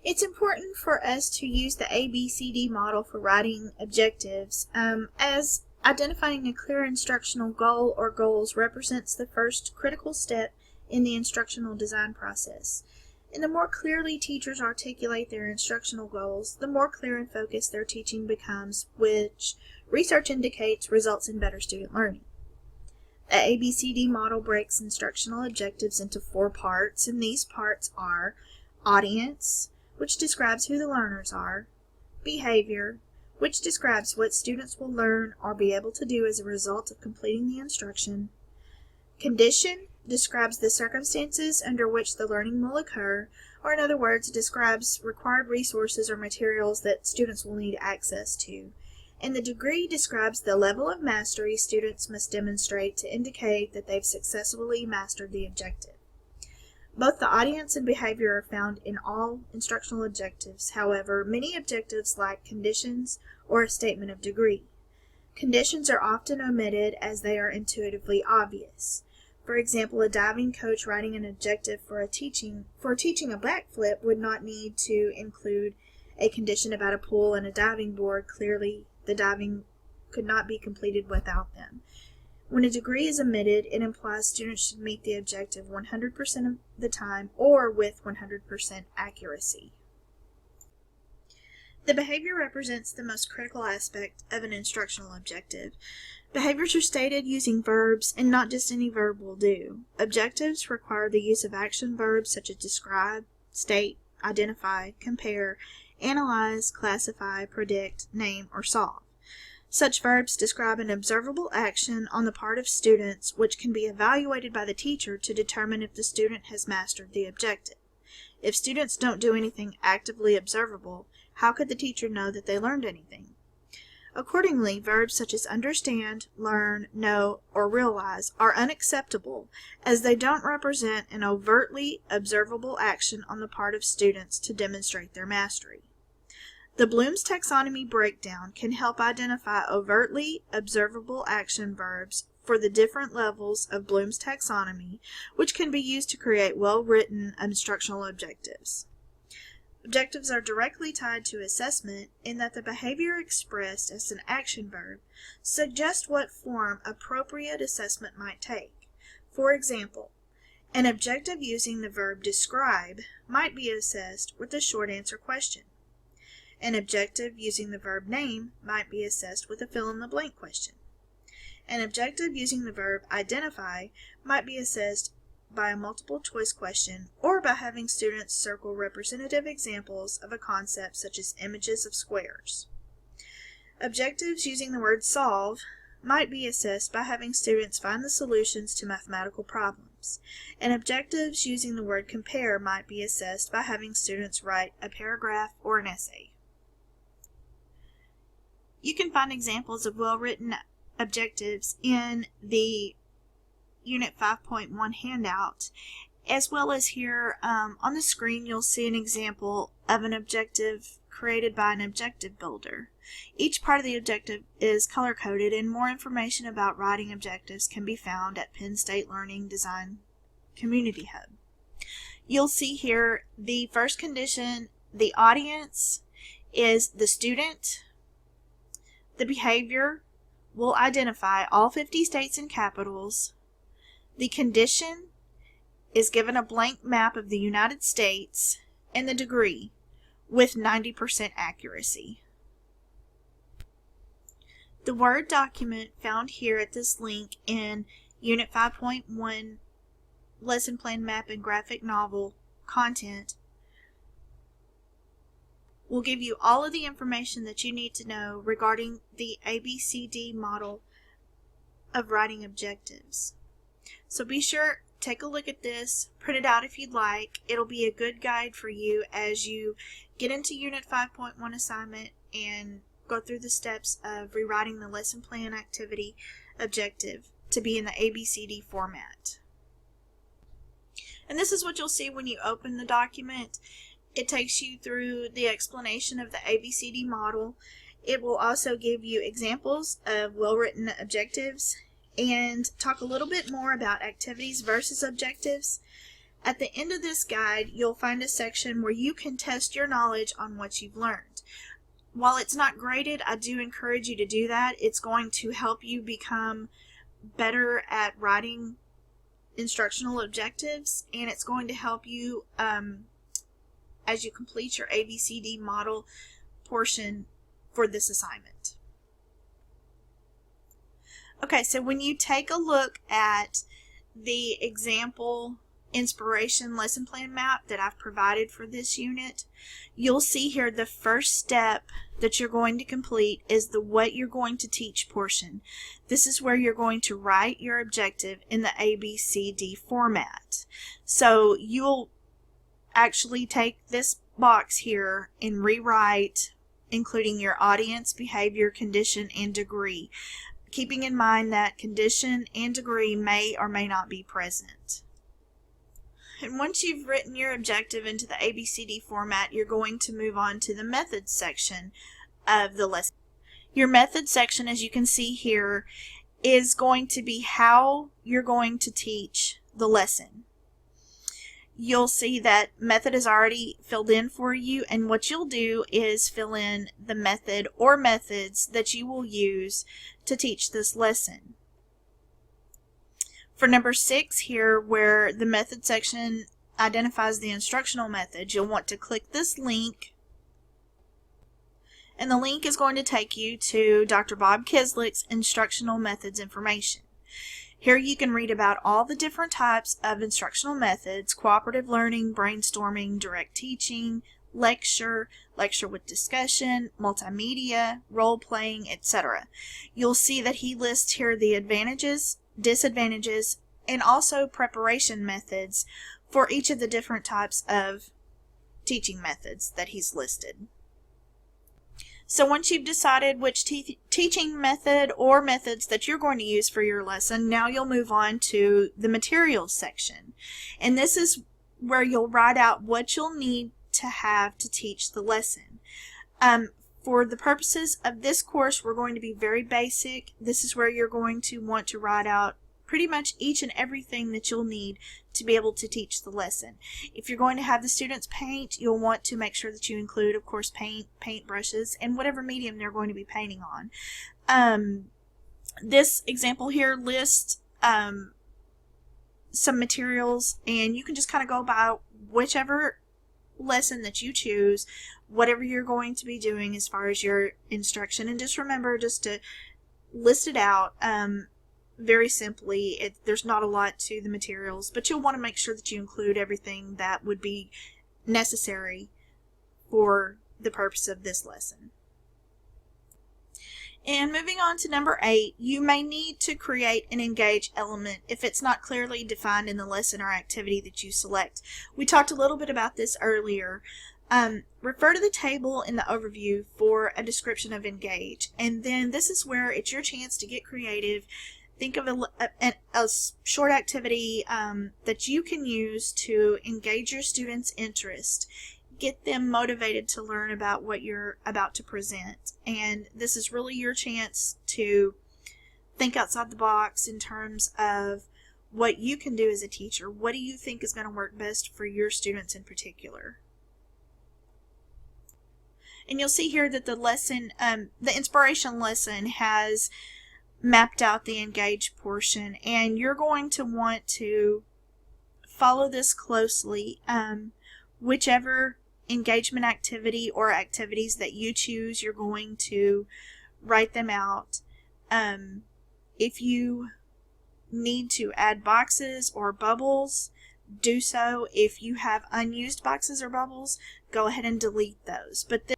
It's important for us to use the ABCD model for writing objectives, as identifying a clear instructional goal or goals represents the first critical step in the instructional design process. And the more clearly teachers articulate their instructional goals, the more clear and focused their teaching becomes, which research indicates results in better student learning. The ABCD model breaks instructional objectives into 4 parts, and these parts are audience, which describes who the learners are; behavior, which describes what students will learn or be able to do as a result of completing the instruction; condition describes the circumstances under which the learning will occur, or in other words, describes required resources or materials that students will need access to; and the degree describes the level of mastery students must demonstrate to indicate that they've successfully mastered the objective. Both the audience and behavior are found in all instructional objectives. However, many objectives lack conditions or a statement of degree. Conditions are often omitted as they are intuitively obvious. For example, a diving coach writing an objective for teaching a backflip would not need to include a condition about a pool and a diving board. Clearly, the diving could not be completed without them. When a degree is omitted, it implies students should meet the objective 100% of the time or with 100% accuracy. The behavior represents the most critical aspect of an instructional objective. Behaviors are stated using verbs, and not just any verb will do. Objectives require the use of action verbs such as describe, state, identify, compare, analyze, classify, predict, name, or solve. Such verbs describe an observable action on the part of students which can be evaluated by the teacher to determine if the student has mastered the objective. If students don't do anything actively observable, how could the teacher know that they learned anything? Accordingly, verbs such as understand, learn, know, or realize are unacceptable as they don't represent an overtly observable action on the part of students to demonstrate their mastery. The Bloom's taxonomy breakdown can help identify overtly observable action verbs for the different levels of Bloom's taxonomy, which can be used to create well-written instructional objectives. Objectives are directly tied to assessment in that the behavior expressed as an action verb suggests what form appropriate assessment might take. For example, an objective using the verb describe might be assessed with a short answer question. An objective using the verb name might be assessed with a fill-in-the-blank question. An objective using the verb identify might be assessed by a multiple-choice question or by having students circle representative examples of a concept such as images of squares. Objectives using the word solve might be assessed by having students find the solutions to mathematical problems, and objectives using the word compare might be assessed by having students write a paragraph or an essay. You can find examples of well-written objectives in the Unit 5.1 handout, as well as here on the screen you'll see an example of an objective created by an objective builder. Each part of the objective is color-coded, and more information about writing objectives can be found at Penn State Learning Design Community Hub. You'll see here the first condition, the audience, is the student. The behavior will identify all 50 states and capitals. The condition is given a blank map of the United States, and the degree with 90% accuracy. The Word document found here at this link in Unit 5.1 Lesson Plan Map and Graphic Novel content will give you all of the information that you need to know regarding the ABCD model of writing objectives. So be sure, take a look at this, print it out if you'd like. It'll be a good guide for you as you get into Unit 5.1 assignment and go through the steps of rewriting the lesson plan activity objective to be in the ABCD format. And this is what you'll see when you open the document. It takes you through the explanation of the ABCD model. It will also give you examples of well-written objectives and talk a little bit more about activities versus objectives, At the end of this guide, you'll find a section where you can test your knowledge on what you've learned. While it's not graded, I do encourage you to do that. It's going to help you become better at writing instructional objectives, and it's going to help you as you complete your ABCD model portion for this assignment. Okay, so when you take a look at the example inspiration lesson plan map that I've provided for this unit, you'll see here the first step that you're going to complete is the what you're going to teach portion. This is where you're going to write your objective in the ABCD format. So you'll actually take this box here and rewrite, including your audience, behavior, condition, and degree, keeping in mind that condition and degree may or may not be present. And once you've written your objective into the ABCD format, you're going to move on to the methods section of the lesson. Your methods section, as you can see here, is going to be how you're going to teach the lesson. You'll see that method is already filled in for you, and what you'll do is fill in the method or methods that you will use to teach this lesson. For number 6 here, where the method section identifies the instructional method, you'll want to click this link, and the link is going to take you to Dr. Bob Kislick's instructional methods information. Here you can read about all the different types of instructional methods: cooperative learning, brainstorming, direct teaching, lecture, lecture with discussion, multimedia, role-playing, etc. You'll see that he lists here the advantages, disadvantages, and also preparation methods for each of the different types of teaching methods that he's listed. So once you've decided which teaching method or methods that you're going to use for your lesson, now you'll move on to the materials section. And this is where you'll write out what you'll need to have to teach the lesson. For the purposes of this course, we're going to be very basic. This is where you're going to want to write out pretty much each and everything that you'll need to be able to teach the lesson. If you're going to have the students paint, you'll want to make sure that you include, of course, paint brushes, and whatever medium they're going to be painting on. This example here lists some materials, and you can just kind of go by whichever lesson that you choose, whatever you're going to be doing as far as your instruction, and just remember just to list it out very simply. There's not a lot to the materials, but you'll want to make sure that you include everything that would be necessary for the purpose of this lesson. And moving on to number 8, you may need to create an engage element if it's not clearly defined in the lesson or activity that you select. We talked a little bit about this earlier. Refer to the table in the overview for a description of engage, and then this is where it's your chance to get creative. Think of a short activity that you can use to engage your students' interest. Get them motivated to learn about what you're about to present. And this is really your chance to think outside the box in terms of what you can do as a teacher. What do you think is going to work best for your students in particular? And you'll see here that the lesson, the inspiration lesson has mapped out the engage portion, and you're going to want to follow this closely. Whichever engagement activity or activities that you choose, you're going to write them out. If you need to add boxes or bubbles, do so. If you have unused boxes or bubbles, go ahead and delete those. But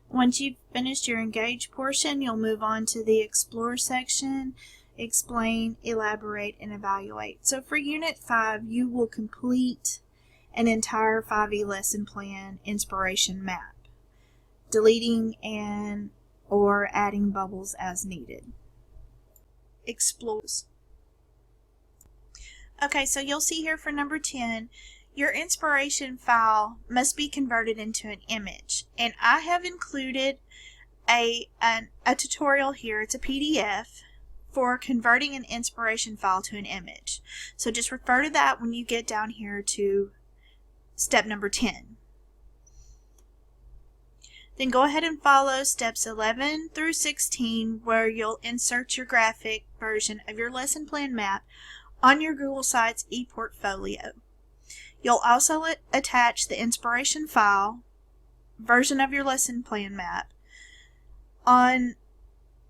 once you've finished your engage portion, you'll move on to the explore section, explain, elaborate, and evaluate. So for Unit 5, you will complete an entire 5E lesson plan inspiration map, deleting and or adding bubbles as needed. Explores. Okay, so you'll see here for number 10, your inspiration file must be converted into an image, and I have included a tutorial here. It's a PDF for converting an inspiration file to an image. So just refer to that when you get down here to step number 10. Then go ahead and follow steps 11 through 16, where you'll insert your graphic version of your lesson plan map on your Google Sites ePortfolio. You'll also attach the inspiration file version of your lesson plan map on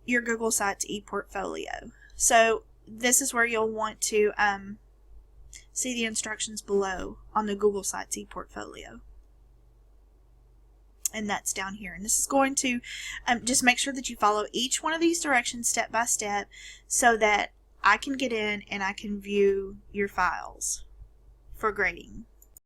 your Google Sites ePortfolio. So this is where you'll want to see the instructions below on the Google Sites ePortfolio. And that's down here. And this is going to just make sure that you follow each one of these directions step by step so that I can get in and I can view your files for grading.